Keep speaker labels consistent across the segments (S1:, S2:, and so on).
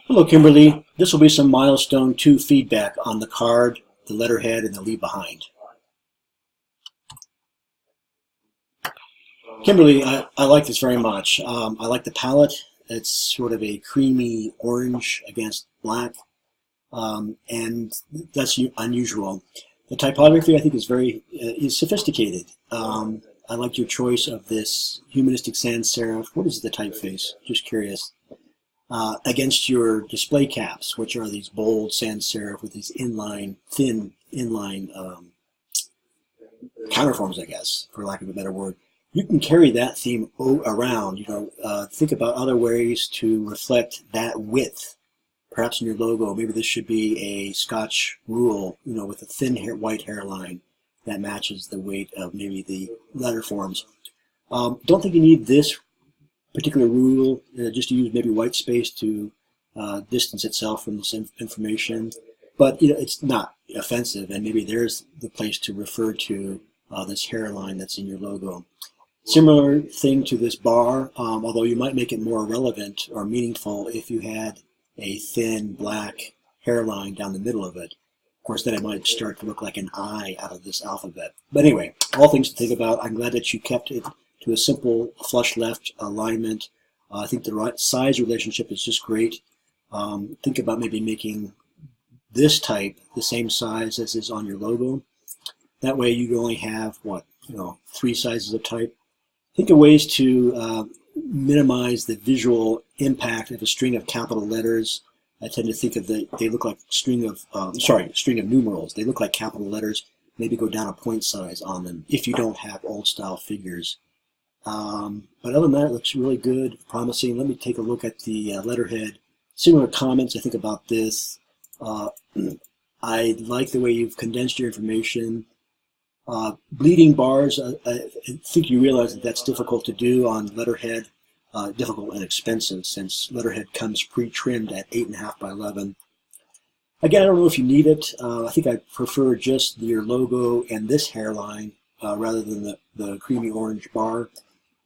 S1: Hello, Kimberly. This will be some milestone 2 feedback on the card, the letterhead, and the leave behind. Kimberly, I like this very much. I like the palette. It's sort of a creamy orange against black, and that's unusual. The typography, I think, is sophisticated. I like your choice of this humanistic sans serif. What is the typeface? Just curious. Against your display caps, which are these bold sans serif with these thin inline counterforms, I guess, for lack of a better word. You can carry that theme around. Think about other ways to reflect that width. Perhaps in your logo, maybe this should be a Scotch rule, with a thin white hairline that matches the weight of maybe the letter forms. Don't think you need this particular rule, just to use maybe white space to distance itself from this information. But it's not offensive, and maybe there's the place to refer to this hairline that's in your logo. Similar thing to this bar, although you might make it more relevant or meaningful if you had a thin black hairline down the middle of it. Of course, then it might start to look like an I out of this alphabet. But anyway, all things to think about. I'm glad that you kept it to a simple flush left alignment. I think the right size relationship is just great. Think about maybe making this type the same size as is on your logo. That way you only have, 3 sizes of type. Think of ways to minimize the visual impact of a string of capital letters. I tend to think of they look like string of numerals. They look like capital letters. Maybe go down a point size on them if you don't have old style figures. But other than that, it looks really good, promising. Let me take a look at the letterhead. Similar comments, I think, about this. I like the way you've condensed your information. Bleeding bars, I think you realize that that's difficult to do on letterhead, difficult and expensive since letterhead comes pre-trimmed at 8.5 by 11. Again, I don't know if you need it. I think I prefer just your logo and this hairline rather than the creamy orange bar.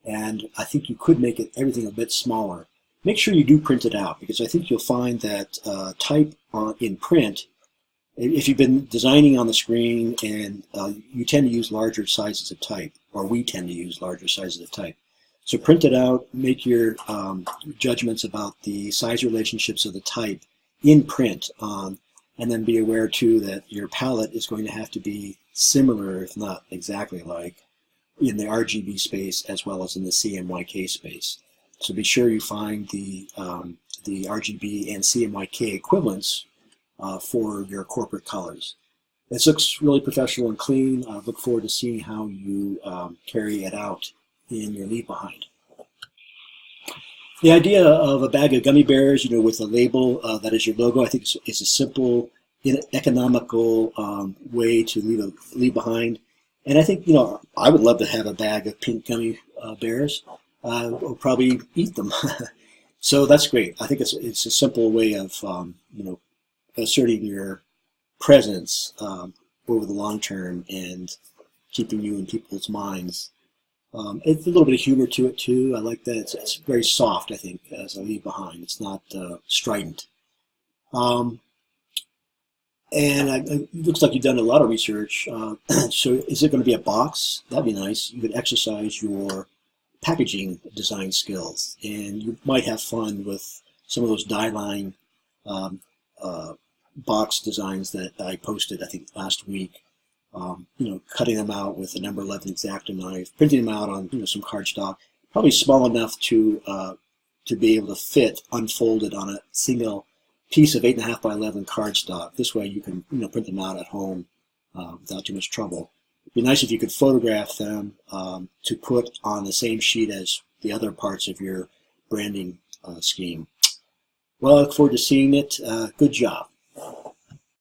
S1: And I think you could make everything a bit smaller. Make sure you do print it out, because I think you'll find that type in print, if you've been designing on the screen and you tend to use larger sizes of type, or we tend to use larger sizes of type. So print it out, make your judgments about the size relationships of the type in print, and then be aware too that your palette is going to have to be similar, if not exactly like, in the RGB space as well as in the CMYK space. So be sure you find the RGB and CMYK equivalents for your corporate colors. This looks really professional and clean. I look forward to seeing how you carry it out in your leave behind. The idea of a bag of gummy bears, with a label that is your logo, I think is a simple, economical way to leave behind. And I think, I would love to have a bag of pink gummy bears. Or probably eat them. So that's great. I think it's a simple way of, asserting your presence over the long term and keeping you in people's minds. It's a little bit of humor to it too. I like that it's very soft, I think, as a leave behind. It's not strident. And it looks like you've done a lot of research. So is it going to be a box? That'd be nice. You could exercise your packaging design skills, and you might have fun with some of those die line box designs that I posted, I think, last week. Cutting them out with a number 11 X-Acto knife, printing them out on some cardstock, probably small enough to be able to fit unfolded on a single piece of 8.5 by 11 cardstock. This way you can print them out at home without too much trouble. It'd be nice if you could photograph them to put on the same sheet as the other parts of your branding scheme. Well, I look forward to seeing it. Good job.